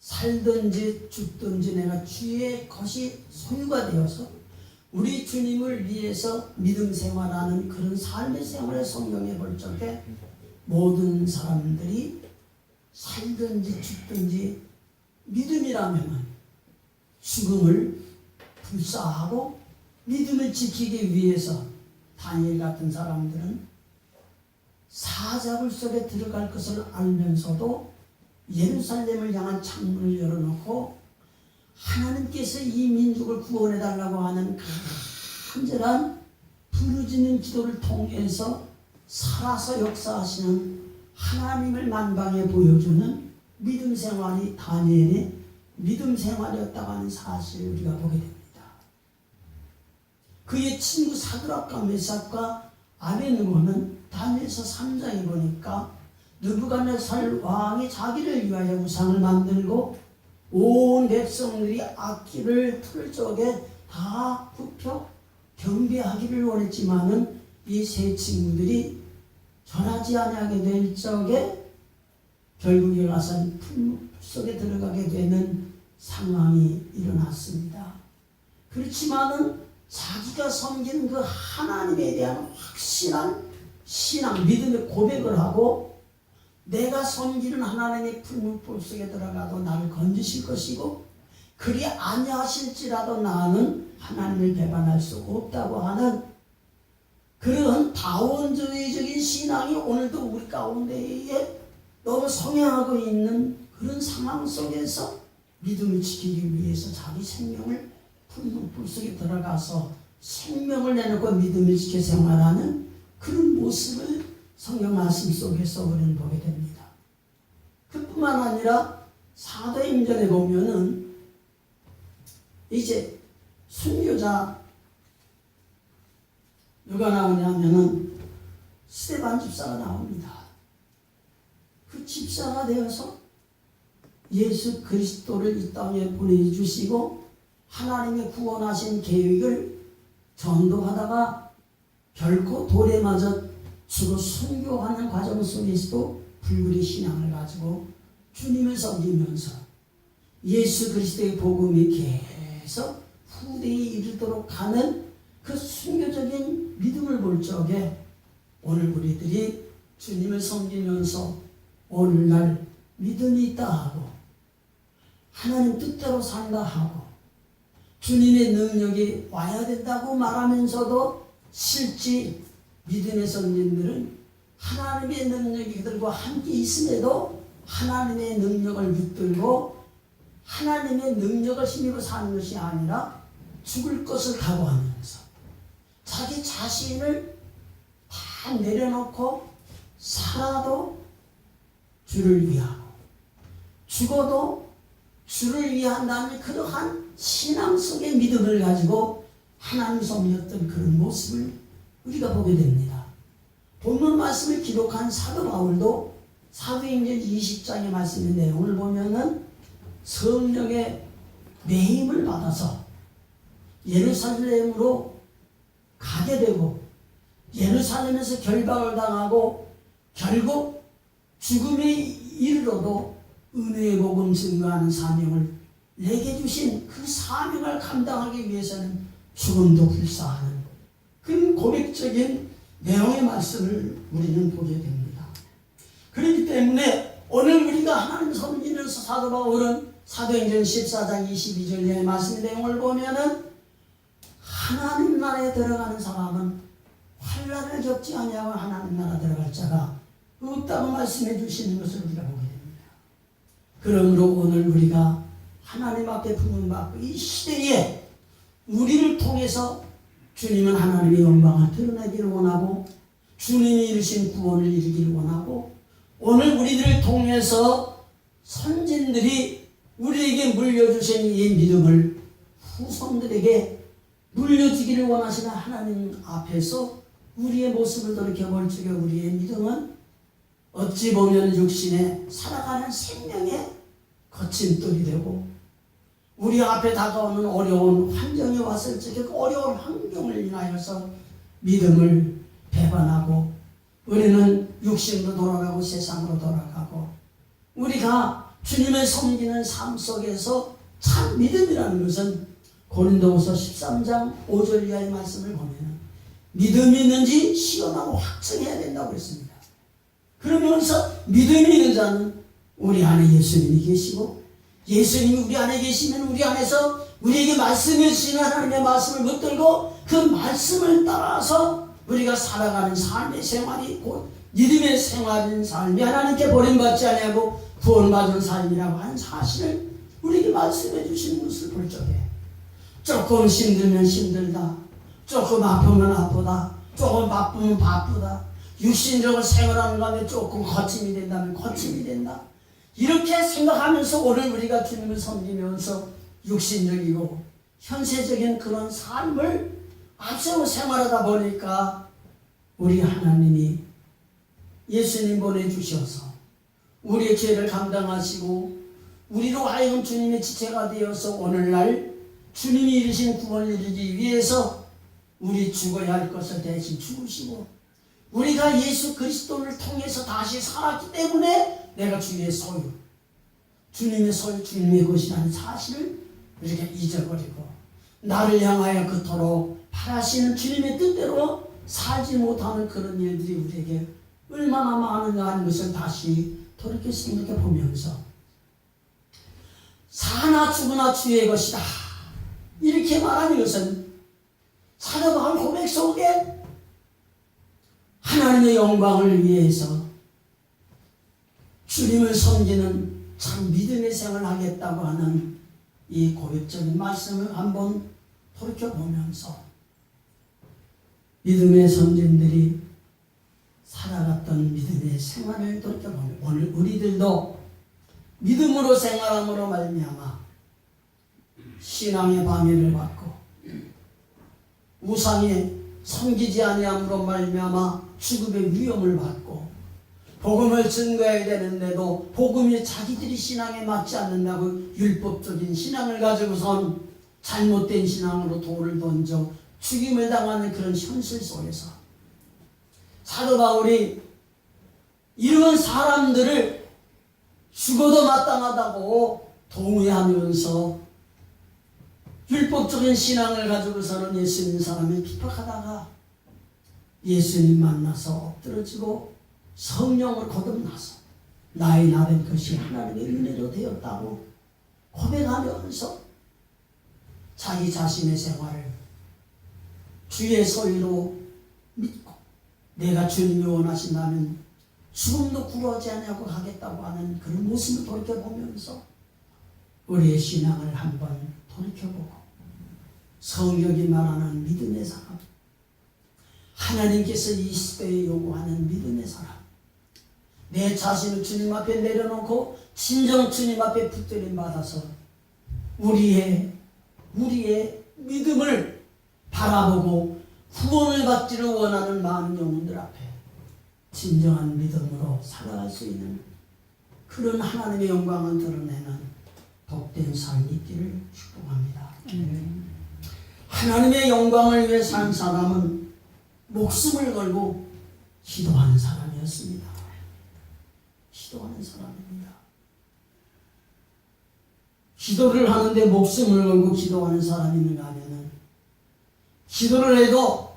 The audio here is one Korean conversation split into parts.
살든지 죽든지 내가 주의 것이 소유가 되어서 우리 주님을 위해서 믿음 생활하는 그런 삶의 생활을 성경에 볼 적에 모든 사람들이 살든지 죽든지 믿음이라면 죽음을 불사하고 믿음을 지키기 위해서 다니엘 같은 사람들은 사자굴 속에 들어갈 것을 알면서도 예루살렘을 향한 창문을 열어놓고 하나님께서 이 민족을 구원해달라고 하는 간절한 부르짖는 기도를 통해서 살아서 역사하시는 하나님을 만방에 보여주는 믿음 생활이 다니엘의 믿음 생활이었다고 하는 사실을 우리가 보게 됩니다. 그의 친구 사드락과 메삭과 아베느고는 다니엘서 3장에 보니까 느부갓네살 왕이 자기를 위하여 우상을 만들고 온 백성들이 악기를 틀 적에 다 굽혀 경배하기를 원했지만은 이 세 친구들이 전하지 아니하게 될 적에 결국에 가서 풀 속에 들어가게 되는 상황이 일어났습니다. 그렇지만은 자기가 섬기는 그 하나님에 대한 확실한 신앙, 믿음의 고백을 하고 내가 섬기는 하나님의 풀무불 속에 들어가도 나를 건지실 것이고 그리 아니하실지라도 나는 하나님을 배반할 수 없다고 하는 그런 다원주의적인 신앙이 오늘도 우리 가운데에 너무 성행하고 있는 그런 상황 속에서 믿음을 지키기 위해서 자기 생명을 풀무불 속에 들어가서 생명을 내놓고 믿음을 지켜 생활하는 그런 모습을 성경 말씀 속에서 우리는 보게 됩니다. 그뿐만 아니라 사도행전에 보면은 이제 순교자 누가 나오냐면은 스데반 집사가 나옵니다. 그 집사가 되어서 예수 그리스도를 이 땅에 보내주시고 하나님의 구원하신 계획을 전도하다가 결코 돌에 맞아 주로 순교하는 과정 속에서도 불굴의 신앙을 가지고 주님을 섬기면서 예수 그리스도의 복음이 계속 후대에 이르도록 가는 그 순교적인 믿음을 볼 적에 오늘 우리들이 주님을 섬기면서 오늘날 믿음이 있다 하고 하나님 뜻대로 산다 하고 주님의 능력이 와야 된다고 말하면서도 실제 믿음의 선진들은 하나님의 능력이 그들과 함께 있음에도 하나님의 능력을 붙들고 하나님의 능력을 힘입어 사는 것이 아니라 죽을 것을 각오하면서 자기 자신을 다 내려놓고 살아도 주를 위하고 죽어도 주를 위한다는 그러한 신앙 속의 믿음을 가지고 하나님 섬겼던 그런 모습을 우리가 보게 됩니다. 본문 말씀을 기록한 사도 바울도 사도행전 20장의 말씀의 내용을 보면은 성령의 매임을 받아서 예루살렘으로 가게 되고 예루살렘에서 결박을 당하고 결국 죽음에 이르러도 은혜의 복음 증거하는 사명을 내게 주신 그 사명을 감당하기 위해서는 죽음도 불사하는 그런 고백적인 내용의 말씀을 우리는 보게 됩니다. 그렇기 때문에 오늘 우리가 하나님 섬기면서 사도 바울은 사도행전 14장 22절의 말씀의 내용을 보면은 하나님 나라에 들어가는 사람은 환난을 겪지 아니하고 하나님 나라 들어갈 자가 없다고 말씀해 주시는 것을 우리가 보게 됩니다. 그러므로 오늘 우리가 하나님 앞에 부름받고 이 시대에 우리를 통해서 주님은 하나님의 영광을 드러내기를 원하고 주님이 이루신 구원을 이루기를 원하고 오늘 우리들을 통해서 선진들이 우리에게 물려주신 이 믿음을 후손들에게 물려주기를 원하시는 하나님 앞에서 우리의 모습을 돌이켜볼 적에 우리의 믿음은 어찌 보면 육신에 살아가는 생명의 거침돌이 되고 우리 앞에 다가오는 어려운 환경이 왔을 적에 그 어려운 환경을 인하여서 믿음을 배반하고 우리는 육신으로 돌아가고 세상으로 돌아가고 우리가 주님을 섬기는 삶 속에서 참 믿음이라는 것은 고린도후서 13장 5절 이하의 말씀을 보면 믿음이 있는지 시험하고 확증해야 된다고 했습니다. 그러면서 믿음이 있는 자는 우리 안에 예수님이 계시고 예수님이 우리 안에 계시면 우리 안에서 우리에게 말씀해 주시는 하나님의 말씀을 붙들고 그 말씀을 따라서 우리가 살아가는 삶의 생활이 곧 믿음의 생활인 삶이 하나님께 버림받지 아니하고 구원받은 삶이라고 하는 사실을 우리에게 말씀해 주시는 것을 볼 적에 조금 힘들면 힘들다, 조금 아프면 아프다, 조금 바쁘면 바쁘다, 육신적으로 생활하는 가운데 조금 거침이 된다면 거침이 된다, 이렇게 생각하면서 오늘 우리가 주님을 섬기면서 육신적이고 현세적인 그런 삶을 앞세워 생활하다 보니까 우리 하나님이 예수님 보내주셔서 우리의 죄를 감당하시고 우리로 하여금 주님의 지체가 되어서 오늘날 주님이 이루신 구원을 이루기 위해서 우리 죽어야 할 것을 대신 죽으시고 우리가 예수 그리스도를 통해서 다시 살았기 때문에 내가 주의 소유, 주님의 소유, 주님의 것이라는 사실을 이렇게 잊어버리고 나를 향하여 그토록 바라시는 주님의 뜻대로 살지 못하는 그런 일들이 우리에게 얼마나 많은가 하는 것을 다시 돌이켜 생각해 보면서 사나 죽으나 주의 것이다 이렇게 말하는 것은 사도 바울 고백 속에 하나님의 영광을 위해서 주님을 섬기는 참 믿음의 생활을 하겠다고 하는 이 고백적인 말씀을 한번 돌이켜보면서 믿음의 선진들이 살아갔던 믿음의 생활을 돌이켜보면 오늘 우리들도 믿음으로 생활함으로 말미암아 신앙의 방해를 받고 우상에 섬기지 아니함으로 말미암아 죽음의 위험을 받고 복음을 증거해야 되는데도 복음이 자기들이 신앙에 맞지 않는다고 율법적인 신앙을 가지고선 잘못된 신앙으로 돌을 던져 죽임을 당하는 그런 현실 속에서 사도 바울이 이런 사람들을 죽어도 마땅하다고 동의하면서 율법적인 신앙을 가지고서는 예수님 사람을 핍박하다가 예수님 만나서 엎드러지고 성령을 거듭나서 나의 나된 것이 하나님의 은혜로 되었다고 고백하면서 자기 자신의 생활을 주의 소유로 믿고 내가 주님이 원하신다면 죽음도 구하지 않냐고 가겠다고 하는 그런 모습을 돌이켜보면서 우리의 신앙을 한번 돌이켜보고 성경이 말하는 믿음의 사람, 하나님께서 이 시대에 요구하는 믿음의 사람, 내 자신을 주님 앞에 내려놓고 진정 주님 앞에 붙들림 받아서 우리의 믿음을 바라보고 구원을 받기를 원하는 많은 영혼들 앞에 진정한 믿음으로 살아갈 수 있는 그런 하나님의 영광을 드러내는 복된 삶이 있기를 축복합니다. 하나님의 영광을 위해 산 사람은 목숨을 걸고 기도하는 사람이었습니다. 기도하는 사람입니다. 기도를 하는데 목숨을 걸고 기도하는 사람이 있는가 하면은 기도를 해도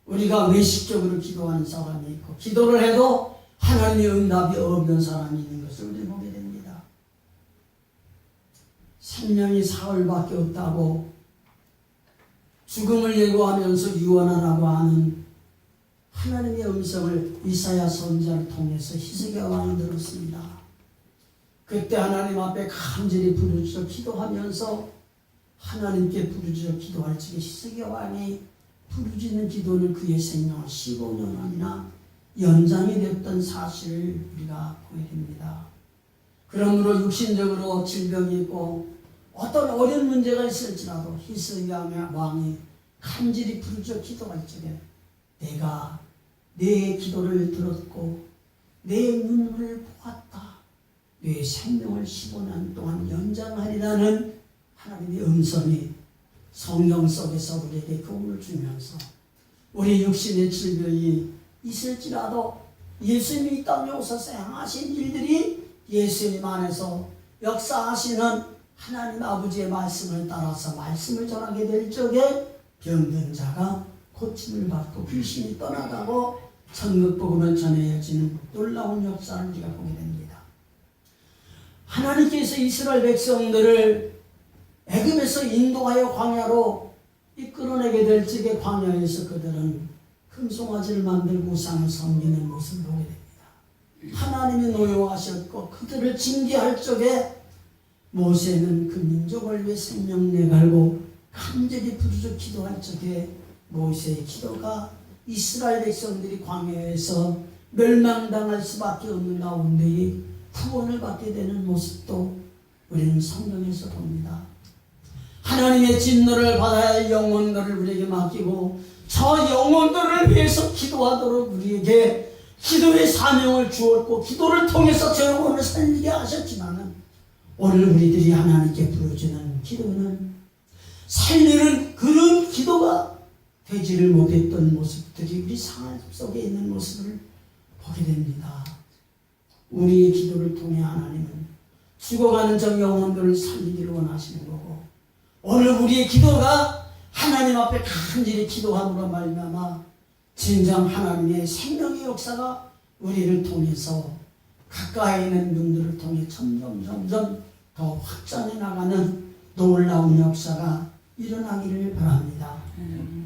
우리가 외식적으로 기도하는 사람이 있고 기도를 해도 하나님의 응답이 없는 사람이 있는 것을 우리 보게 됩니다. 생명이 사흘밖에 없다고 죽음을 예고하면서 유언하라고 하는 하나님의 음성을 이사야 선지자를 통해서 히스기야 왕이 들었습니다. 그때 하나님 앞에 간절히 부르짖어 기도하면서 하나님께 부르짖어 기도할 적에 히스기야 왕이 부르짖는 기도는 그의 생명을 15년이나 연장이 되었던 사실을 우리가 보게 됩니다. 그러므로 육신적으로 질병이 있고 어떤 어려운 문제가 있을지라도 히스기야 왕이 간절히 부르짖어 기도할 적에 내가 내 기도를 들었고 내 눈물을 보았다. 내 생명을 15년 동안 연장하리라는 하나님의 음성이 성경 속에서 우리에게 교훈을 주면서 우리 육신의 질병이 있을지라도 예수님이 이 땅에 오셔서 행하신 일들이 예수님 안에서 역사하시는 하나님 아버지의 말씀을 따라서 말씀을 전하게 될 적에 병든 자가 고침을 받고 귀신이 떠나가고 천국 복음을 전해지는 놀라운 역사를 우리가 보게 됩니다. 하나님께서 이스라엘 백성들을 애굽에서 인도하여 광야로 이끌어내게 될 적에 광야에서 그들은 금송아지를 만들고 우상을 섬기는 모습을 보게 됩니다. 하나님이 노여워하셨고 그들을 징계할 적에 모세는 그 민족을 위해 생명 내갈고 간절히 부르짖어 기도할 적에 모세의 기도가 이스라엘 백성들이 광야에서 멸망당할 수밖에 없는 가운데에 구원을 받게 되는 모습도 우리는 성경에서 봅니다. 하나님의 진노를 받아야 할 영혼들을 우리에게 맡기고 저 영혼들을 위해서 기도하도록 우리에게 기도의 사명을 주었고 기도를 통해서 저 영혼을 살리게 하셨지만 오늘 우리들이 하나님께 부르짖는 기도는 살리는 그런 기도가 되지를 못했던 모습들이 우리 생활 속에 있는 모습을 보게 됩니다. 우리의 기도를 통해 하나님은 죽어가는 저 영혼들을 살리기를 원하시는 거고 오늘 우리의 기도가 하나님 앞에 간절히 기도함으로 말미암아 진정 하나님의 생명의 역사가 우리를 통해서 가까이 있는 분들을 통해 점점 더 확장해 나가는 놀라운 역사가 일어나기를 바랍니다.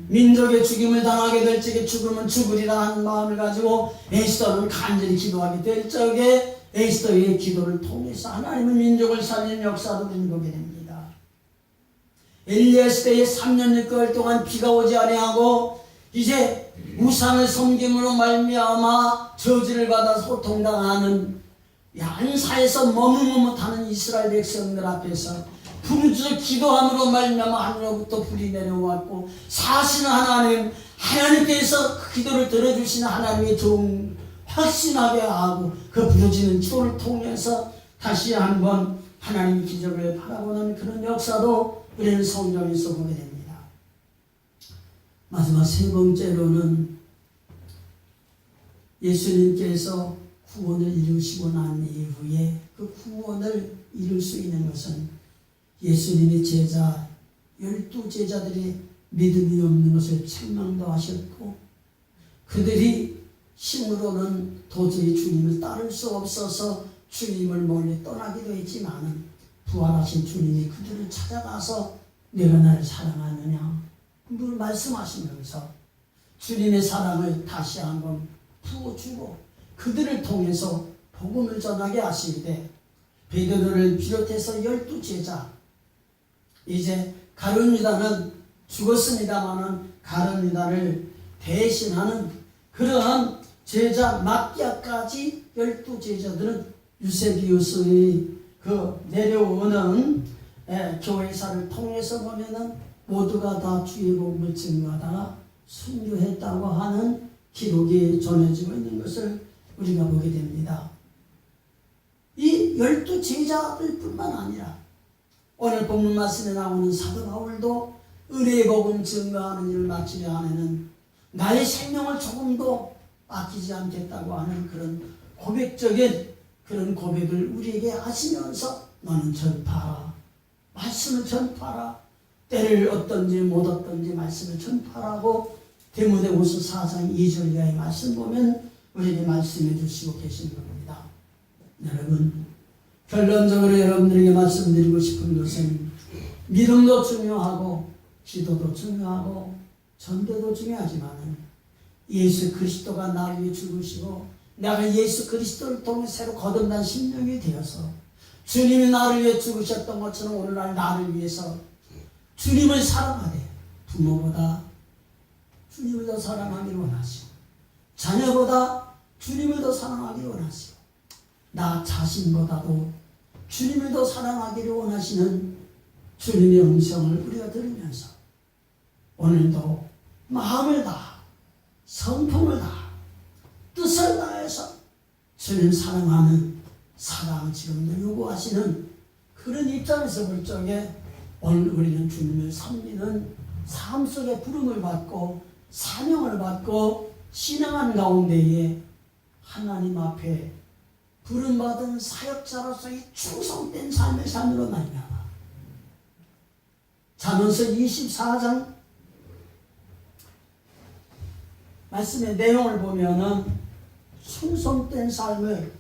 민족의 죽임을 당하게 될 적에 죽으면 죽으리라 하는 마음을 가지고 에스더는 간절히 기도하게 될 적에 에스더의 기도를 통해서 하나님은 민족을 살리는 역사도 우리는 보게 됩니다. 엘리야 시대에 3년 6개월 동안 비가 오지 아니하고 이제 우상을 섬김으로 말미암아 저주를 받아 소통당하는 안사에서 머뭇머뭇하는 이스라엘 백성들 앞에서 부르짖어 기도함으로 말미암아 하늘로부터 불이 내려왔고 사실은 하나님께서 그 기도를 들어주시는 하나님의 종 확신하게 하고 그 부르짖는 기도를 통해서 다시 한번 하나님의 기적을 바라보는 그런 역사도 우리는 성경에서 보게 됩니다. 마지막 세 번째로는 예수님께서 구원을 이루시고 난 이후에 그 구원을 이룰 수 있는 것은 예수님의 제자 12제자들이 믿음이 없는 것을 책망도 하셨고 그들이 힘으로는 도저히 주님을 따를 수 없어서 주님을 멀리 떠나기도 했지만 부활하신 주님이 그들을 찾아가서 내가 나를 사랑하느냐 늘 말씀하시면서 주님의 사랑을 다시 한번 부어주고 그들을 통해서 복음을 전하게 하시되 베드로를 비롯해서 12제자 이제 가룟 유다는 죽었습니다마는 가룟 유다를 대신하는 그러한 제자 마띠아까지 12제자들은 유세비우스의 그 내려오는 교회사를 통해서 보면은 모두가 다 주의 복음을 증거하다가 순교했다고 하는 기록이 전해지고 있는 것을 우리가 보게 됩니다. 이 12제자들 뿐만 아니라 오늘 본문 말씀에 나오는 사도 바울도 은혜의 복음 증거하는 일을 마치려 하면은 나의 생명을 조금도 아끼지 않겠다고 하는 그런 고백적인 그런 고백을 우리에게 하시면서 너는 전파하라. 말씀을 전파하라. 때를 얻든지 못 얻든지 말씀을 전파하라고 디모데후서 4장 2절 이하의 말씀 보면 우리에게 말씀해 주시고 계신 겁니다. 여러분 결론적으로 여러분들에게 말씀드리고 싶은 것은 믿음도 중요하고 기도도 중요하고 전도도 중요하지만 예수 그리스도가 나를 위해 죽으시고 내가 예수 그리스도를 통해 새로 거듭난 심령이 되어서 주님이 나를 위해 죽으셨던 것처럼 오늘날 나를 위해서 주님을 사랑하되 부모보다 주님을 더 사랑하기를 원하시고 자녀보다 주님을 더 사랑하기를 원하시고 나 자신보다도 주님을 더 사랑하기를 원하시는 주님의 음성을 우리가 들으면서 오늘도 마음을 다하 성품을 다하 뜻을 다해서 주님 사랑하는 사랑 지금도 요구하시는 그런 입장에서 볼 적에 오늘 우리는 주님을 섬기는 삶 속에 부름을 받고 사명을 받고 신앙한 가운데에 하나님 앞에 부름받은 사역자로서의 충성된 삶의 삶으로 말미암아 잠언서 24장 말씀의 내용을 보면은 충성된 삶을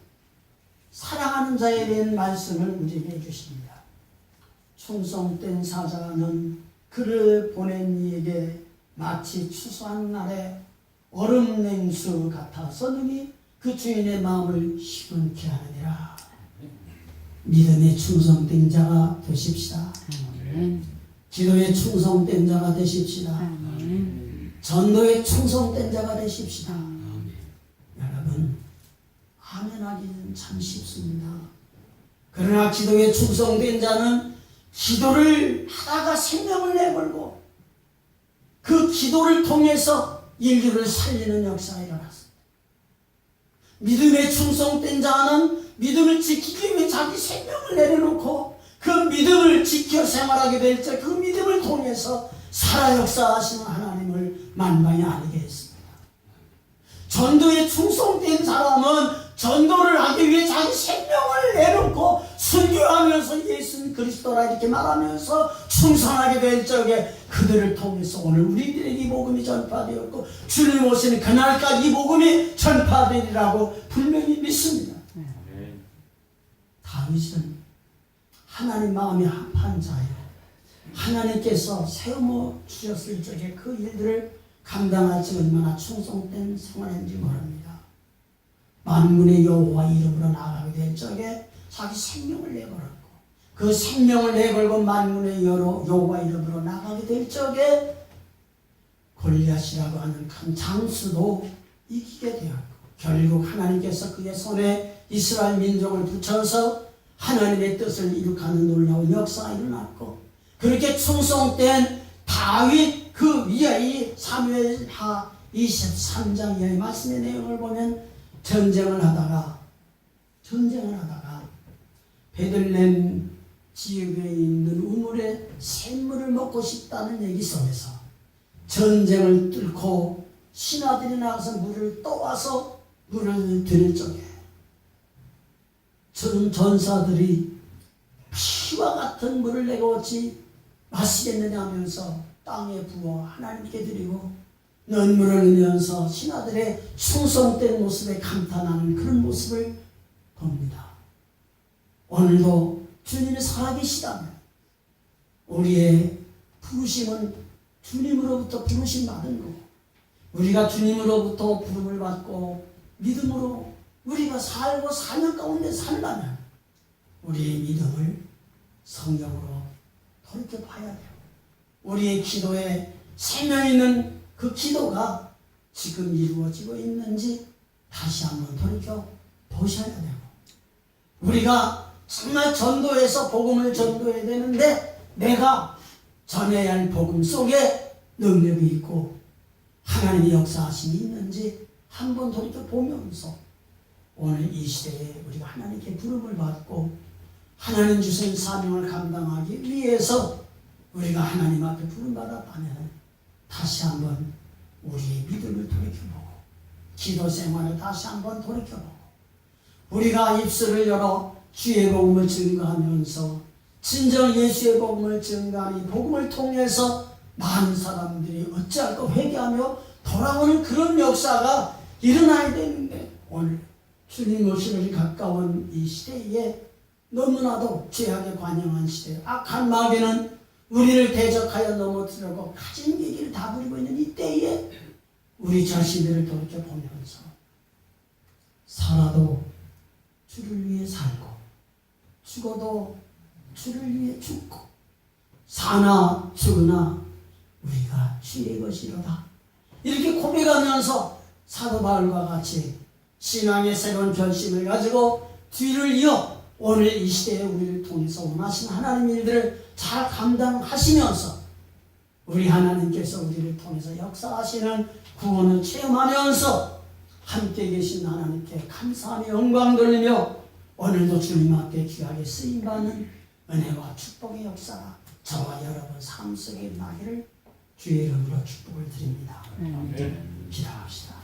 사랑하는 자에 대한 말씀을 우리에게 해주십니다. 충성된 사자는 그를 보낸 이에게 마치 추수한 날에 얼음 냉수 같아서 능히 그 주인의 마음을 시원케 하느니라. 믿음의 충성된 자가 되십시다. 기도의 충성된 자가 되십시다. 전도의 충성된 자가 되십시다. 여러분, 아멘하기는 참 쉽습니다. 그러나 기도에 충성된 자는 기도를 하다가 생명을 내걸고 그 기도를 통해서 인류를 살리는 역사가 일어났습니다. 믿음에 충성된 자는 믿음을 지키기 위해 자기 생명을 내려놓고 그 믿음을 지켜 생활하게 될 때 그 믿음을 통해서 살아 역사하시는 하나님을 만방에 알게 했습니다. 전도에 충성된 사람은 전도를 하기 위해 자기 생명을 내놓고 순교하면서 예수는 그리스도라 이렇게 말하면서 충성하게 될 적에 그들을 통해서 오늘 우리들에게 이 복음이 전파되었고 주님 오시는 그날까지 이 복음이 전파되리라고 분명히 믿습니다. 다윗은 하나님 마음이 합한 자예요. 하나님께서 세워 주셨을 적에 그 일들을 감당할지 얼마나 충성된 생활인지 모릅니다. 만군의 여호와 이름으로 나가게 될 적에 자기 생명을 내걸었고 그 생명을 내걸고 만군의 여호와 이름으로 나가게 될 적에 골리앗이라고 하는 큰 장수도 이기게 되었고 결국 하나님께서 그의 손에 이스라엘 민족을 붙여서 하나님의 뜻을 이룩하는 놀라운 역사가 일어났고 그렇게 충성된 다윗 그 위에 사무엘하 23장 이하의 말씀의 내용을 보면 전쟁을 하다가 베들레헴 지역에 있는 우물에 샘물을 먹고 싶다는 얘기 속에서 전쟁을 뚫고 신하들이 나가서 물을 떠와서 물을 드릴 적에 전사들이 피와 같은 물을 내가 어찌 마시겠느냐 하면서 땅에 부어 하나님께 드리고 눈물을 흘리면서 신하들의 충성된 모습에 감탄하는 그런 모습을 봅니다. 오늘도 주님이 살아계시다면 우리의 부르심은 주님으로부터 부르심 받은 거고 우리가 주님으로부터 부름을 받고 믿음으로 우리가 살고 사명 가운데 살려면 우리의 믿음을 성경으로 돌이켜 봐야 돼요. 우리의 기도에 생명 있는 그 기도가 지금 이루어지고 있는지 다시 한번 돌이켜 보셔야 되고 우리가 정말 전도해서 복음을 전도해야 되는데 내가 전해야 할 복음 속에 능력이 있고 하나님의 역사하심이 있는지 한번 돌이켜 보면서 오늘 이 시대에 우리가 하나님께 부름을 받고 하나님 주신 사명을 감당하기 위해서 우리가 하나님 앞에 부름받았다면 다시 한번 우리의 믿음을 돌이켜보고 기도 생활을 다시 한번 돌이켜보고 우리가 입술을 열어 주의 복음을 증거하면서 진정 예수의 복음을 증거하니 복음을 통해서 많은 사람들이 어찌할까 회개하며 돌아오는 그런 역사가 일어나야 되는데 오늘 주님 오시는 가까운 이 시대에 너무나도 죄악에 관영한 시대 악한 마귀는 우리를 대적하여 넘어뜨려고 가진 얘기를 다 부리고 있는 이 때에 우리 자신들을 돌이켜보면서 살아도 주를 위해 살고 죽어도 주를 위해 죽고 사나 죽으나 우리가 주의 것이로다 이렇게 고백하면서 사도 바울과 같이 신앙의 새로운 결심을 가지고 뒤를 이어 오늘 이 시대에 우리를 통해서 원하신 하나님 일들을 잘 감당하시면서 우리 하나님께서 우리를 통해서 역사하시는 구원을 체험하면서 함께 계신 하나님께 감사하며 영광 돌리며 오늘도 주님 앞에 귀하게 쓰임받는 은혜와 축복의 역사가 저와 여러분 삶 속에 나기를 주의 이름으로 축복을 드립니다. 기도합시다.